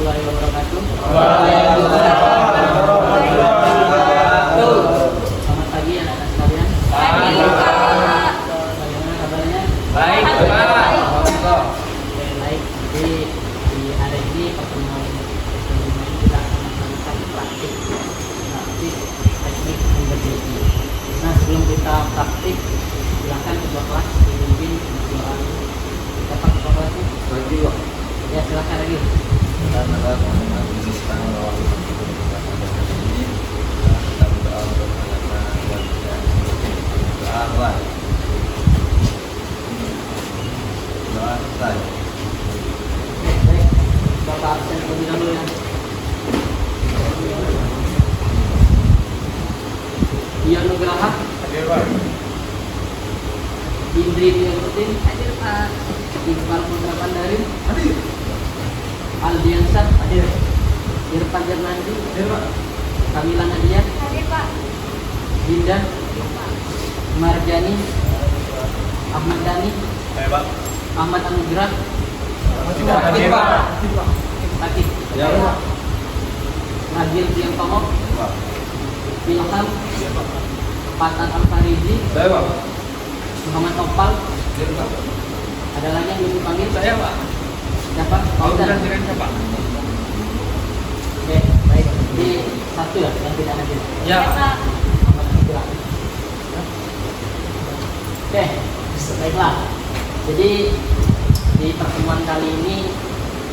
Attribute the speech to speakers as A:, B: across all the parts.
A: warahmatullahi wabarakatuh.
B: Waalaikumsalam warahmatullahi wabarakatuh.
A: Selamat pagi anak-anak sekalian.
B: Pagi, Pak.
A: Bagaimana kabarnya?
B: Baik, Pak.
A: Baik. Jadi di hari ini pertemuan kelima kita akan melakukan praktik teknik mengerjai. Nah, sebelum kita praktik, silakan ketua kelas dipimpin doa. Dapat ketua kelasnya?
B: Bagi, Pak.
A: Ya, silakan lagi. Baik, Bapak absen terlebih dahulu ya. Dian Nugraha,
B: Hadir, Pak.
A: Indri Dianutin,
C: Hadir Pak.
A: Iqbal Putra Pandarin,
B: Hadir.
A: Aldiansah, hadir. Irfan Jernandi,
B: Hadir, Pak.
A: Kamila Nadia,
C: Hadir Pak.
A: Dinda, Marjani, Ahmad Dhani,
B: Saya, Pak.
A: Ahmad Anugrah,
B: Hadir, Pak.
A: Latif,
B: Ya, Pak.
A: Nagil Priantomo,
B: Pak.
A: Ilham,
B: Ya, Pak.
A: Fatan Al-Faridi,
B: Saya, Pak.
A: Muhammad Opal.
B: Hadir, Pak.
A: Ada lagi yang belum dipanggil?
B: Saya, Pak.
A: Siapa? Fauzan.
B: Pak.
A: Oke, baik. Jadi satu ya yang tidak hadir.
B: Ya.
C: Pak.
A: Muhammad Anugrah. Oke, baiklah. Jadi di pertemuan kali ini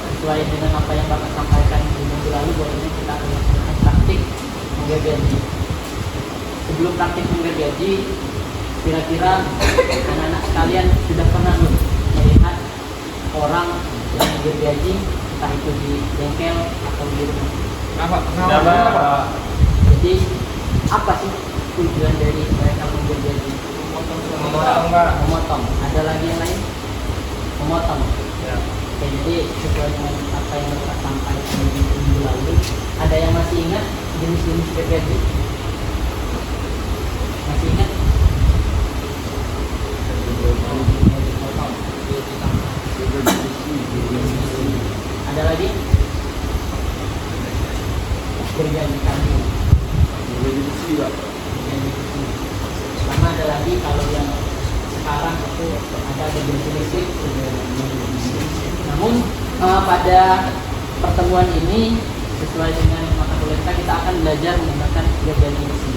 A: sesuai dengan apa yang Bapak sampaikan di minggu lalu, bahwasanya kita akan melakukan praktik menggergaji. Sebelum praktik menggergaji, kira-kira anak-anak sekalian sudah pernah belum melihat orang yang menggergaji, entah itu di bengkel atau di rumah?
B: Kenapa?
A: Jadi apa sih tujuan dari mereka menggergaji?
B: Memotong, Pak.
A: Memotong. Ada lagi yang lain? Memotong.
B: Ya.
A: Oke, jadi sesuai dengan apa yang Bapak sampaikan di minggu lalu, ada yang masih ingat jenis-jenis gergaji? Masih ingat? Ada lagi? Gergaji kambing. Gergaji besi. Sama ada lagi kalau yang sekarang itu ada gergaji listrik. Namun pada pertemuan ini sesuai dengan mata kuliah kita akan belajar menggunakan gergaji besi.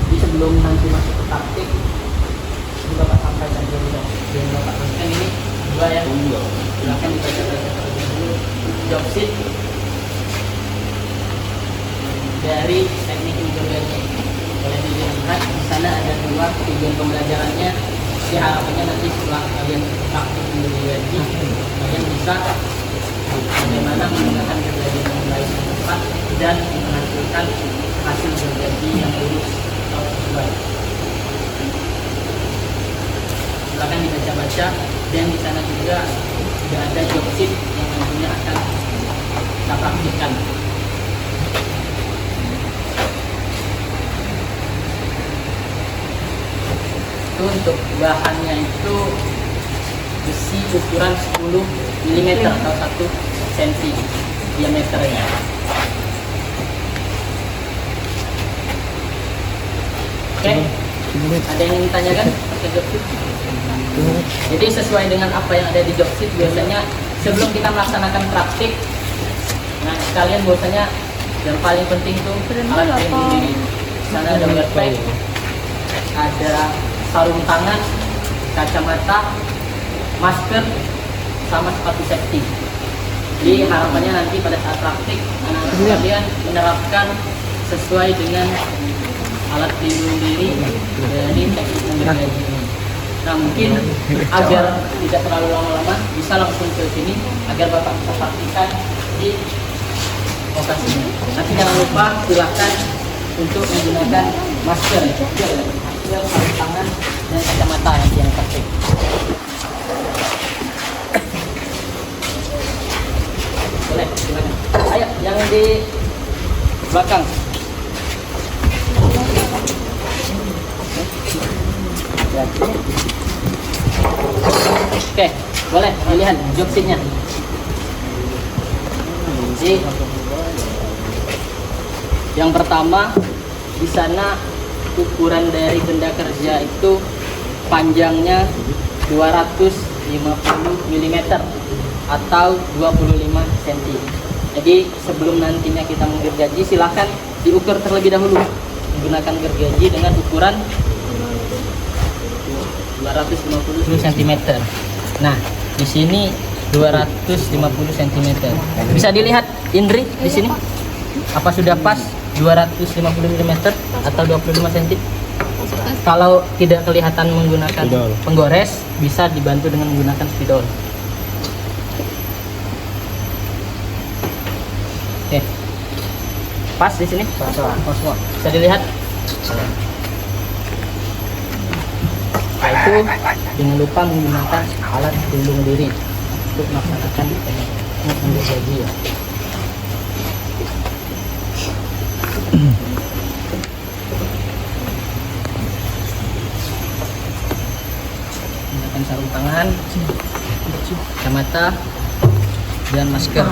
A: Jadi sebelum nanti masuk ke praktik, ini Bapak sampaikan dulu dong. Yang Bapak sampaikan ini dua ya. Silakan dibaca terlebih dulu. Job sheet dari teknik gergaji. Boleh dilihat di sana ada dua tujuan pembelajarannya. Jadi harapannya nanti setelah kalian praktik gergaji, kalian bisa bagaimana menggunakan gergaji dengan baik dan tepat dan menghasilkan hasil gergaji yang lurus atau sesuai. Silakan dibaca-baca, dan di sana juga sudah ada job sheet yang nantinya akan kita praktikkan. Itu untuk bahannya itu besi ukuran 10 mm atau 1 cm diameternya. Oke, ada yang ingin tanyakan pakai job sheet? Jadi sesuai dengan apa yang ada di job sheet, biasanya sebelum kita melaksanakan praktik, nah sekalian biasanya yang paling penting itu alat pelindung diri. Di sana ada backpack, ada sarung tangan, kacamata, masker, sama sepatu safety. Jadi harapannya nanti pada saat praktik anak-anak sekalian menerapkan sesuai dengan alat pelindung diri dari teknik menggergaji ini. Nah mungkin agar tidak terlalu lama-lama bisa langsung ke sini agar Bapak bisa praktikan di lokasinya. Nanti jangan lupa silakan untuk menggunakan masker, sarung tangan dan kacamata yang pakai. Boleh, silakan. Ayo, yang di belakang. Oke, boleh dilihat job sheet-nya. Jadi yang pertama, di sana ukuran dari benda kerja itu panjangnya 250 mm atau 25 cm. Jadi sebelum nantinya kita menggergaji, silahkan diukur terlebih dahulu menggunakan gergaji dengan ukuran 250 cm. Nah, di sini 250 cm. Bisa dilihat Indri di sini apa sudah pas 250 mm atau 25 cm? Kalau tidak kelihatan menggunakan penggores, bisa dibantu dengan menggunakan spidol. Oke. Pas di sini? Pas semua. Bisa dilihat? Setelah itu, jangan lupa menggunakan alat pelindung diri untuk melaksanakan menggergaji ya. Menggunakan sarung tangan, kacamata, dan masker.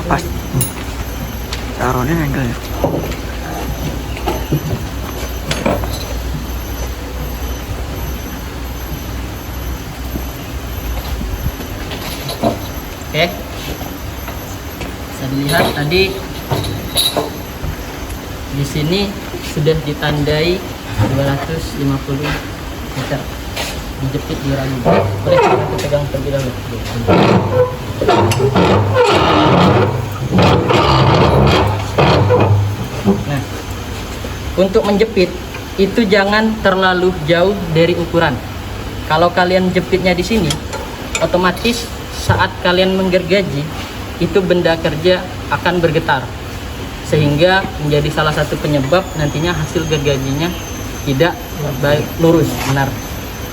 C: Taruhnya enggak ya?
A: Oke, bisa dilihat tadi di sini sudah ditandai 250 meter, dijepit di ragi. Boleh kita pegang terlebih dahulu. Nah, untuk menjepit itu jangan terlalu jauh dari ukuran. Kalau kalian jepitnya di sini, otomatis saat kalian menggergaji itu benda kerja akan bergetar, sehingga menjadi salah satu penyebab nantinya hasil gergajinya tidak baik, lurus, benar,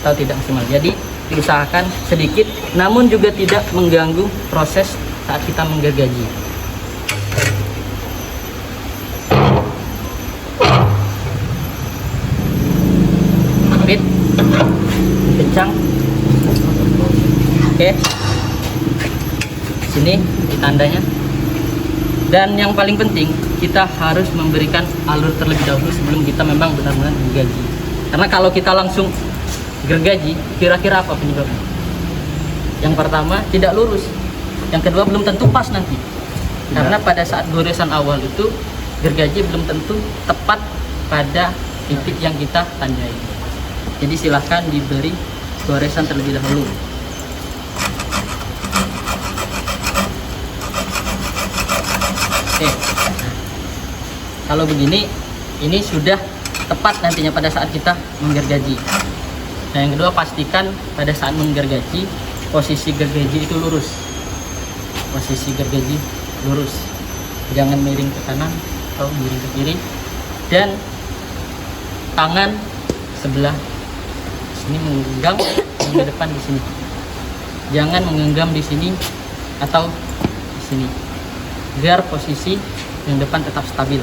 A: atau tidak maksimal. Jadi diusahakan sedikit, namun juga tidak mengganggu proses saat kita menggergaji. Jepit kencang. Oke, sini tandanya. Dan yang paling penting, kita harus memberikan alur terlebih dahulu sebelum kita memang benar-benar gergaji. Karena kalau kita langsung gergaji, kira-kira apa penyebabnya? Yang pertama, tidak lurus. Yang kedua, belum tentu pas nanti. Karena pada saat goresan awal itu, gergaji belum tentu tepat pada titik yang kita tandai. Jadi silahkan diberi goresan terlebih dahulu. Oke, kalau begini, ini sudah tepat nantinya pada saat kita menggergaji. Nah, yang kedua, pastikan pada saat menggergaji posisi gergaji itu lurus. Posisi gergaji lurus, jangan miring ke kanan atau miring ke kiri. Dan tangan sebelah sini menggenggam, yang depan di sini. Jangan menggenggam di sini atau di sini, biar posisi yang depan tetap stabil.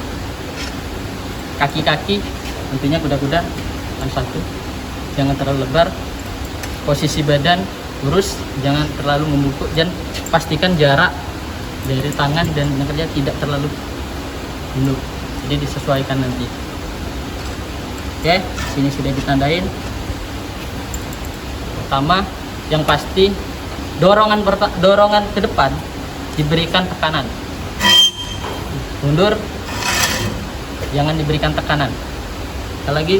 A: Kaki-kaki tentunya kuda-kuda depan satu, jangan terlalu lebar. Posisi badan lurus, jangan terlalu membungkuk, dan pastikan jarak dari tangan dan benda kerja tidak terlalu jauh. Jadi disesuaikan nanti. Oke, sini sudah ditandain. Pertama, yang pasti dorongan ke depan diberikan tekanan. Mundur, jangan diberikan tekanan. Sekali lagi,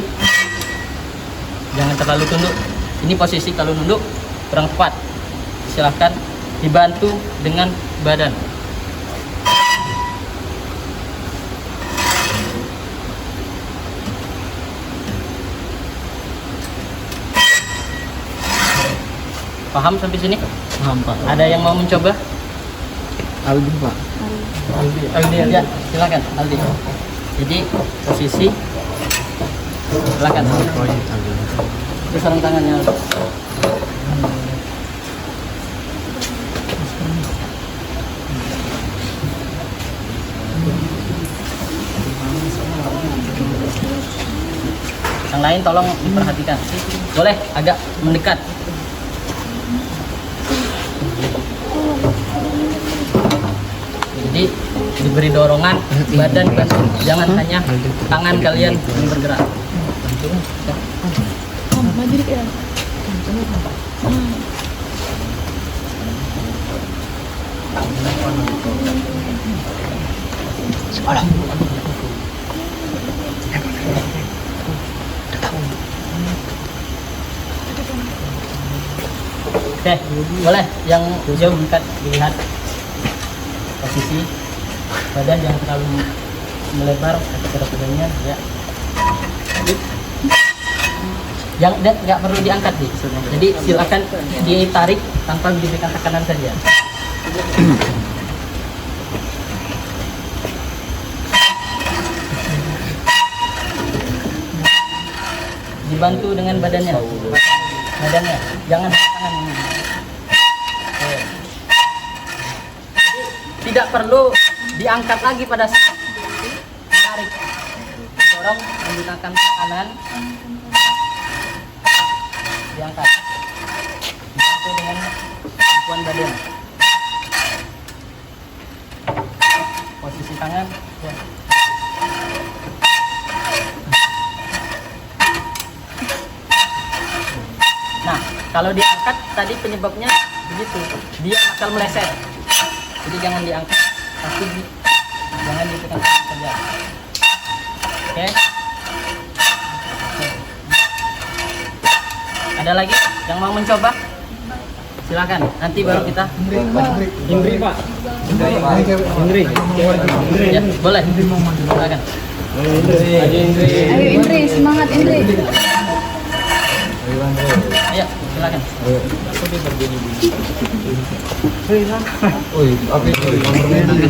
A: jangan terlalu tunduk. Ini posisi kalau nunduk kurang tepat. Silahkan dibantu dengan badan. Paham sampai sini?
C: Paham, Pak.
A: Ada yang mau mencoba?
C: Aldi, Pak.
A: Aldi ya, silakan Aldi. Jadi posisi, silakan. Itu sarung tangannya Aldi. Yang lain tolong diperhatikan. Boleh agak mendekat. Jadi diberi dorongan, badan bantu, jangan hanya tangan kalian yang bergerak. Oke, boleh yang jauh dekat dilihat posisi badan jangan terlalu melebar kepada badannya ya. Yang nggak perlu diangkat nih, jadi silakan ditarik tanpa diberikan tekanan saja. Dibantu dengan badannya, jangan tangan ini. Oke. Tidak perlu diangkat lagi pada saat menarik, dorong menggunakan tekanan, diangkat, dibantu dengan tumpuan badan, posisi tangan. Ya. Nah, kalau diangkat tadi penyebabnya begitu, dia bakal meleset. Jadi jangan diangkat, tapi jangan ditekan saja. Oke. Ada lagi yang mau mencoba? Silakan. Nanti baru kita.
B: Indri Pak. Indri.
A: Ya, boleh. Silakan.
D: Ayo Indri, semangat Indri.
A: Ayo, silakan.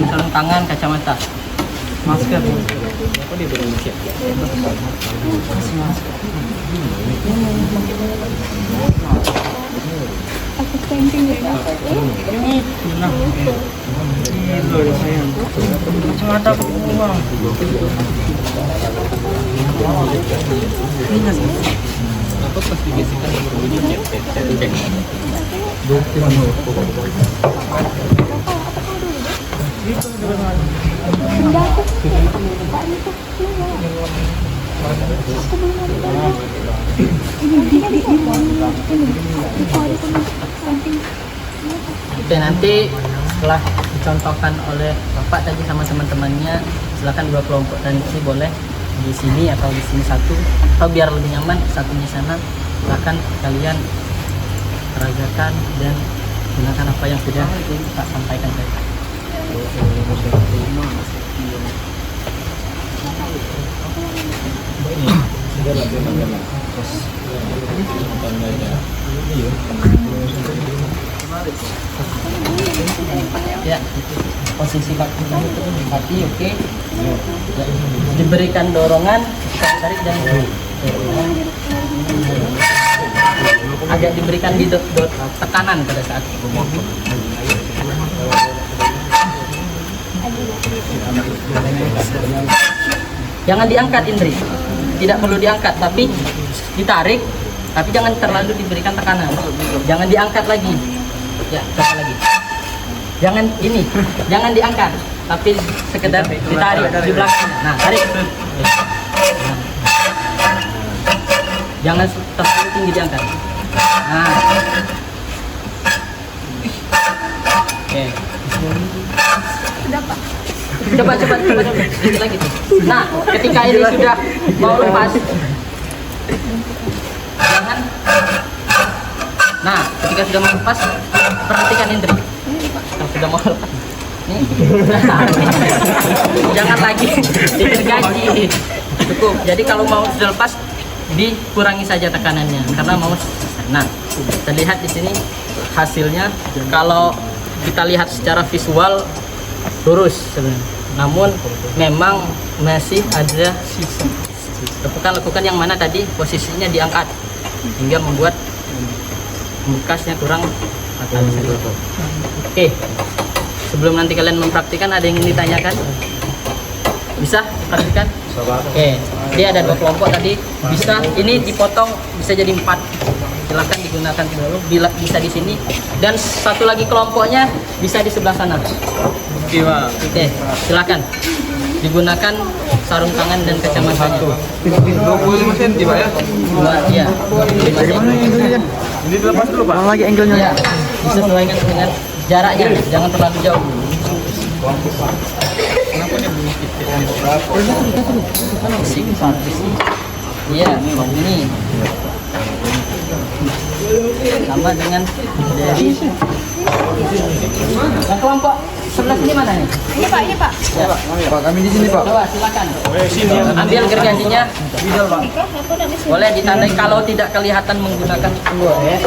A: Sarung tangan, kacamata, masker.
D: Aku camping ya.
A: Kacamata buang. Apa pasti bisikan yang berbunyi cek. Oke, nanti setelah dicontohkan oleh Bapak tadi sama teman-temannya, silakan dua kelompok dan ini boleh di sini atau di sini satu, atau biar lebih nyaman satunya sana. Silakan kalian peragakan dan gunakan apa yang sudah Pak sampaikan tadi. Ya, posisi kaki oke. Ya, diberikan dorongan, tarik dan agak diberikan di tekanan pada saat jangan diangkat Indri, tidak perlu diangkat tapi ditarik, tapi jangan terlalu diberikan tekanan, jangan diangkat lagi ya, coba lagi, jangan ini, jangan diangkat tapi sekedar ditarik di belakang. Nah, tarik. Jangan terlalu tinggi diangkat. Nah. Oke. Coba sedikit lagi tuh. Nah, ketika ini sudah mau lepas, jangan. Nah, ketika sudah mau lepas, perhatikan Indri. Kalau sudah mau lepas, nih, jangan lagi digergaji. Cukup. Jadi kalau mau sudah lepas, dikurangi saja tekanannya karena mau. Nah, terlihat di sini hasilnya. Kalau kita lihat secara visual lurus sebenarnya, namun memang masih ada sisa lekukan yang mana tadi posisinya diangkat hingga membuat bekasnya kurang fatal. Oke, sebelum nanti kalian mempraktikkan, ada yang ingin ditanyakan? Bisa praktikkan? Oke. Dia ada 2 kelompok tadi. Bisa ini dipotong bisa jadi 4. Silakan digunakan dulu bila bisa di sini. Dan satu lagi kelompoknya bisa di sebelah sana.
B: Oke, Pak.
A: Oke, silakan digunakan sarung tangan dan kacamatanya.
B: 25 cm, Pak ya.
A: Iya.
C: Bagaimana angle-nya?
B: Ini dilepas dulu, Pak.
C: Mana lagi angle-nya?
A: Ya, disesuaikan dengan jaraknya, jangan terlalu jauh. Iya, ini sama dengan dari yang kelompok sebelah sini mana nih?
D: Ini Pak, ini Pak.
A: Ya,
C: Pak, kami di sini, Pak.
A: coba silakan. Ambil gergajinya. Boleh ditandai kalau tidak kelihatan menggunakan tool ya.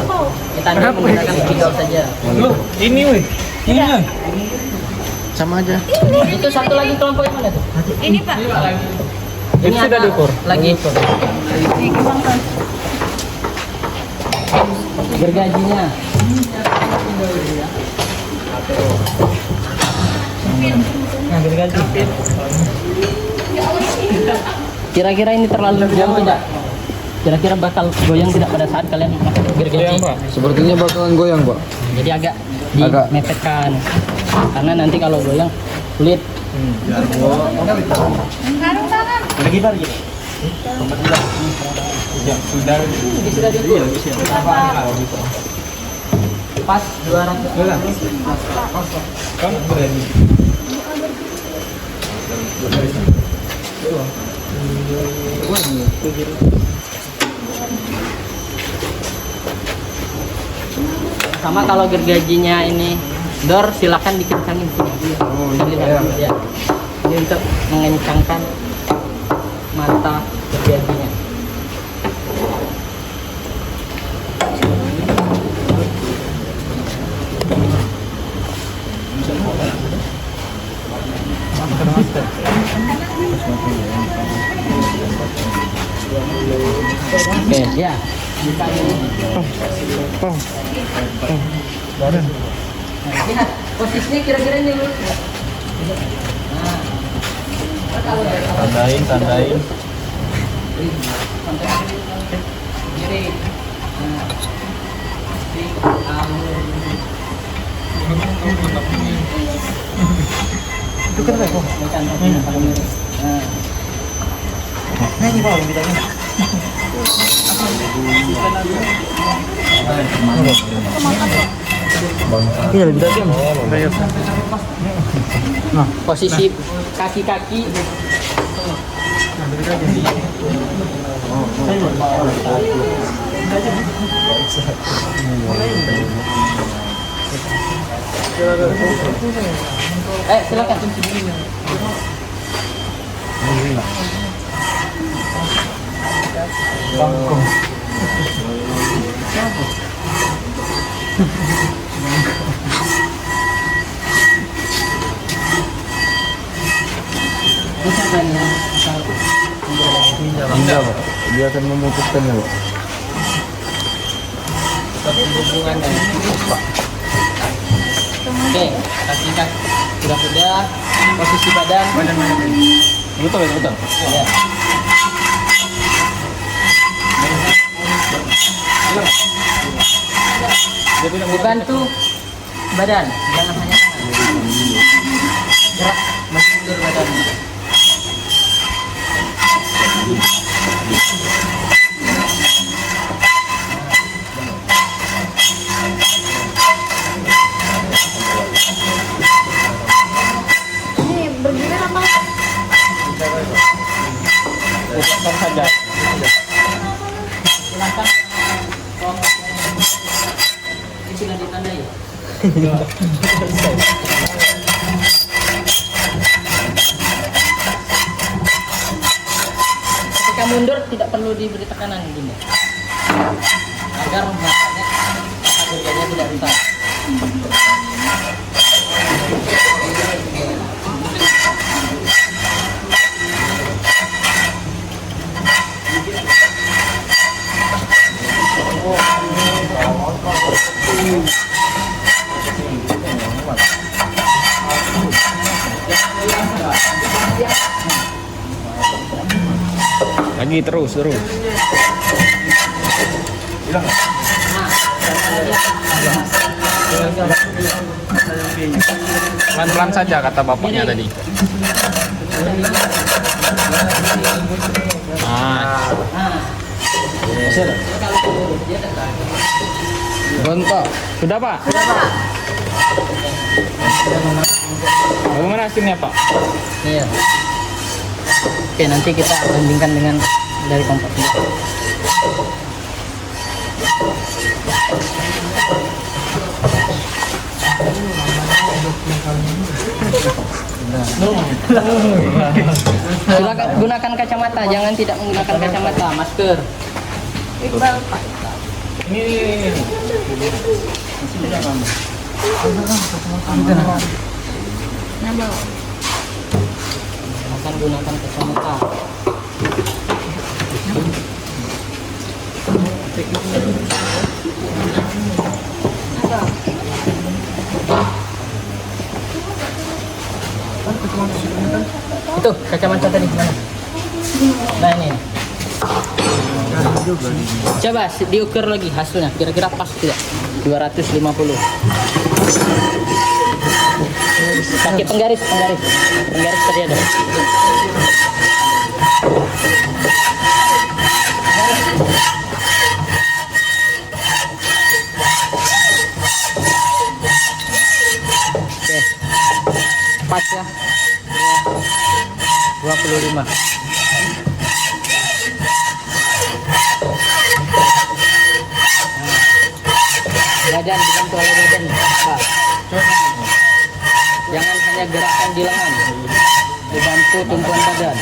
A: Ditandai menggunakan spidol saja.
B: Loh, ini weh. Ini.
C: Sama aja.
A: Itu satu lagi kelompok yang mana tuh?
D: Ini Pak.
A: Ini
B: sudah
A: ada
B: diukur.
A: lagi.
D: Ini kembangkan.
A: Gergajinya. Nah, gergaji. Kira-kira ini terlalu jauh tidak? Kira-kira bakal goyang tidak pada saat kalian pakai gergaji?
B: Goyang, Pak.
C: Sepertinya bakalan goyang, Pak.
A: Jadi agak
C: Agak.
A: dimepetkan. Karena nanti kalau goyang sulit.
D: Sarung tangan.
B: Ya, sudah.
A: Ini sudah diukur. Pas 200.
B: Kan berani.
A: Sama kalau gergajinya ini door, silakan dikencangin sini. Ya. Ini untuk mengencangkan mata gergajinya. Oke, ya. Lihat posisinya kira-kira ini dulu.
B: Tandain.
A: Kiri. Itu kan kok. Ini Pak, kita ini.
C: Iya, lebih tajam.
A: Posisi kaki-kaki. Silakan.
C: Bangkong. Enggak, Pak. Dia akan memutuskannya, Pak.
A: Oke, kaki-kaki sudah posisi badan.
B: Betul.
A: Ya. Dibantu badan, jangan hanya tangan. Gerak maju mundur badan.
D: Ini bergilir apa?
B: Bukan saja.
A: Silakan. Ini sudah ditandai. Ketika mundur tidak perlu diberi tekanan gini, agar matanya kerjanya tidak rusak.
B: Lagi terus.
A: Nah,
B: Pelan-pelan saja kata bapaknya tadi.
A: nah,
C: Gontok.
B: Sudah Pak? Bagaimana hasilnya Pak?
A: iya. Oke, nanti kita bandingkan dengan dari kompas ini. Silakan gunakan kacamata, jangan tidak menggunakan kacamata, masker.
D: Iqbal.
B: Ini.
D: Nama.
A: Akan gunakan kacamata. Itu kacamata tadi mana? Nah ini. Coba diukur lagi hasilnya, kira-kira pas tidak? 250. Pakai penggaris tadi ada. Oke, pas ya. 25. Badan dibantu oleh badan. Nah, jangan hanya gerakan di lengan, dibantu tumpuan badan.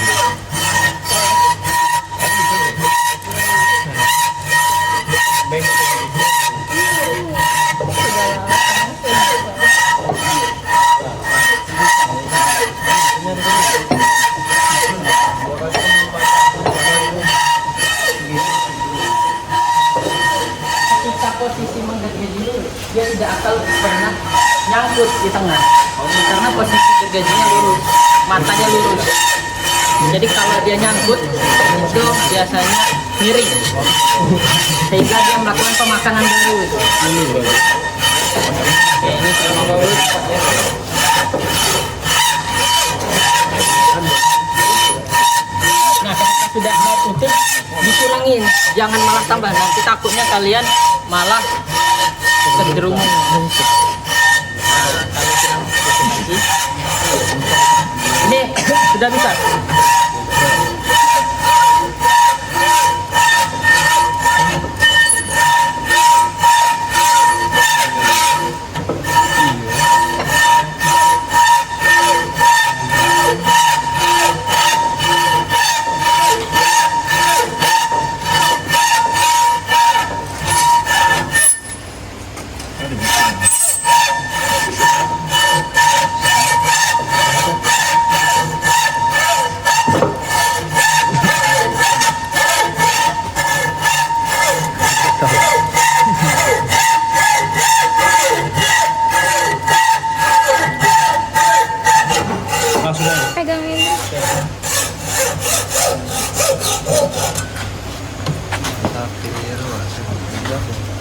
A: Ketika posisi menggergaji dia tidak akan pernah nyangkut di tengah karena posisi gergajinya lurus, matanya lurus. Jadi kalau dia nyangkut itu biasanya miring sehingga dia melakukan pemakanan baru. Oke, ini sama bagus. Nah, ketika sudah mau tutup, dikurangin, jangan malah tambah. Nanti takutnya kalian malah kejerumus. Nah, kalau kita mau tutup lagi, ini sudah bisa.
D: Pegangin.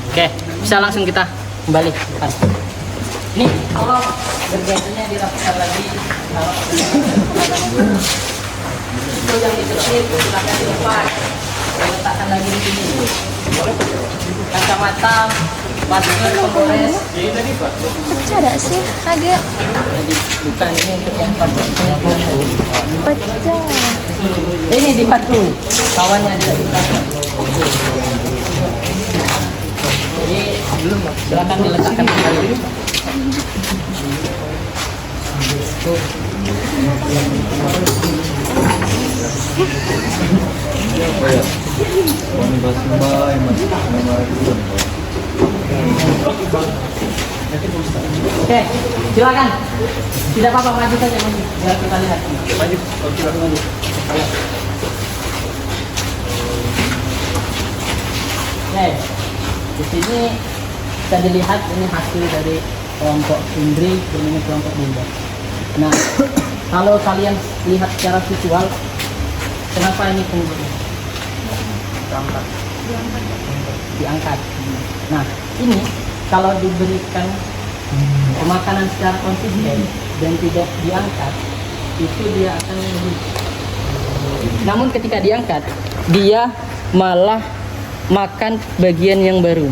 A: Oke, bisa langsung kita kembali. Ini kalau gergajinya dirapikan lagi, kalau itu yang dikecil silakan dilepas, letakkan lagi di sini. Kacamata, masker, pengores.
D: Pecah sih? Agak
A: Jadi bukan ini untuk yang pasnya.
D: pecah.
A: Ini dipatu, kawannya tidak dipatu. Jadi silakan diletakkan kembali. Oke, silakan. Tidak apa-apa, maju saja, maju. Biar kita lihat. Maju. Maju. Oke, di sini bisa dilihat ini hasil dari kelompok Indri dan ini kelompok Bunda. Nah, kalau kalian lihat secara visual, kenapa ini penggunaan? diangkat. Nah, ini kalau diberikan makanan secara konsisten dan tidak diangkat, itu dia akan lebih. Namun ketika diangkat, dia malah makan bagian yang baru.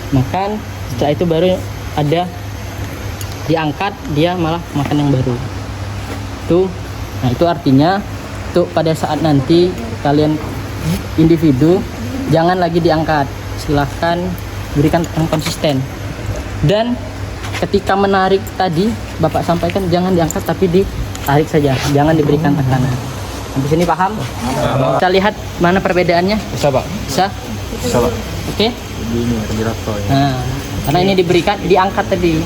A: Makan, setelah itu baru ada diangkat, dia malah makan yang baru. Tuh, nah itu artinya tuh pada saat nanti kalian individu jangan lagi diangkat, silahkan berikan yang konsisten. Dan ketika menarik tadi Bapak sampaikan jangan diangkat tapi ditarik saja, jangan diberikan tekanan. Sampai sini paham? Kita lihat mana perbedaannya.
B: Bisa Pak?
A: Bisa?
B: Bisa Pak.
A: Oke?
B: Ini Radilator ya.
A: Nah, karena ini diberikan diangkat tadi.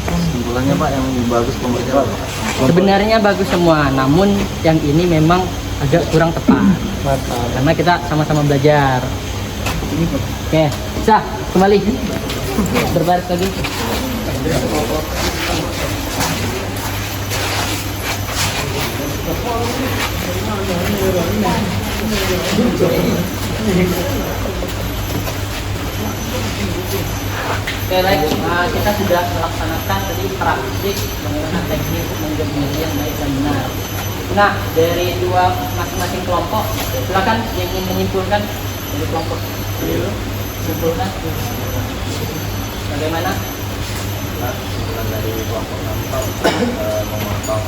C: Kesimpulannya Pak yang bagus pemberian
A: Sebenarnya bagus semua, namun yang ini memang agak kurang tepat. Karena kita sama-sama belajar. Oke, bisa kembali berbaris lagi. Oke, baik. Kita sudah melaksanakan tadi praktik menggunakan teknik menjadi yang baik dan benar. Nah, dari dua masing-masing kelompok, silakan yang ingin menyimpulkan dari kelompok dulu. Simpulkan. Bagaimana?
C: Kesimpulan dari kelompok nampak memotong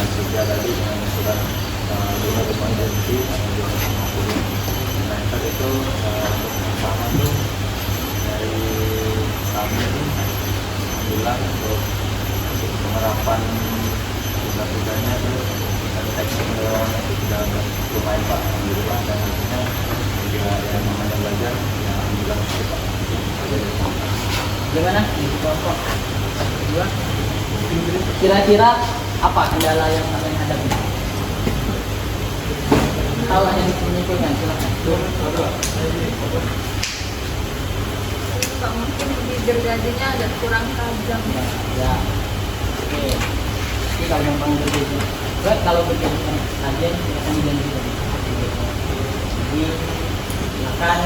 C: kerja tadi yang sudah dulu berkonsensi nah itu pertama tuh dari kami itu bilang untuk penerapan tindak-tindaknya itu dan teknik relawannya itu sudah lumayan Pak, alhamdulillah, dan akhirnya juga yang namanya belajar ya alhamdulillah Pak.
A: Bagaimana? Kelompok kedua. Kira-kira apa kendala yang kalian hadapi? Tahu hanya menyimpulkan, silakan.
D: Mungkin bibir gajinya agak kurang tajam.
A: Ya. Oke. Jadi kalau memang berbeda, baik kalau berbeda aja silakan diganti. Jadi silakan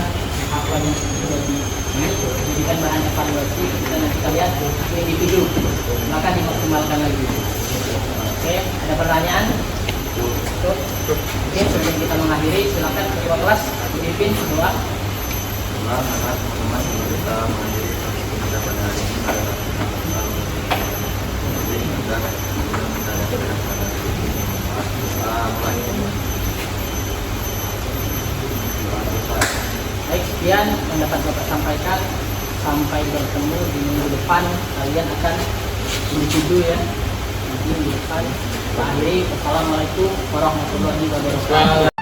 A: apa yang sudah dijadikan bahan evaluasi kita nanti lihat individu, maka dimaksimalkan lagi. Oke, ada pertanyaan? Cukup. Oke, sebelum kita mengakhiri, silakan ketua kelas dipimpin semua.
C: Teman-teman kita mengakhiri pada hari ini
A: Baik, sekian yang dapat Bapak sampaikan. Sampai bertemu di minggu depan. Kalian akan individu ya. Nanti minggu depan. Pak Akhiri, Assalamualaikum warahmatullahi wabarakatuh.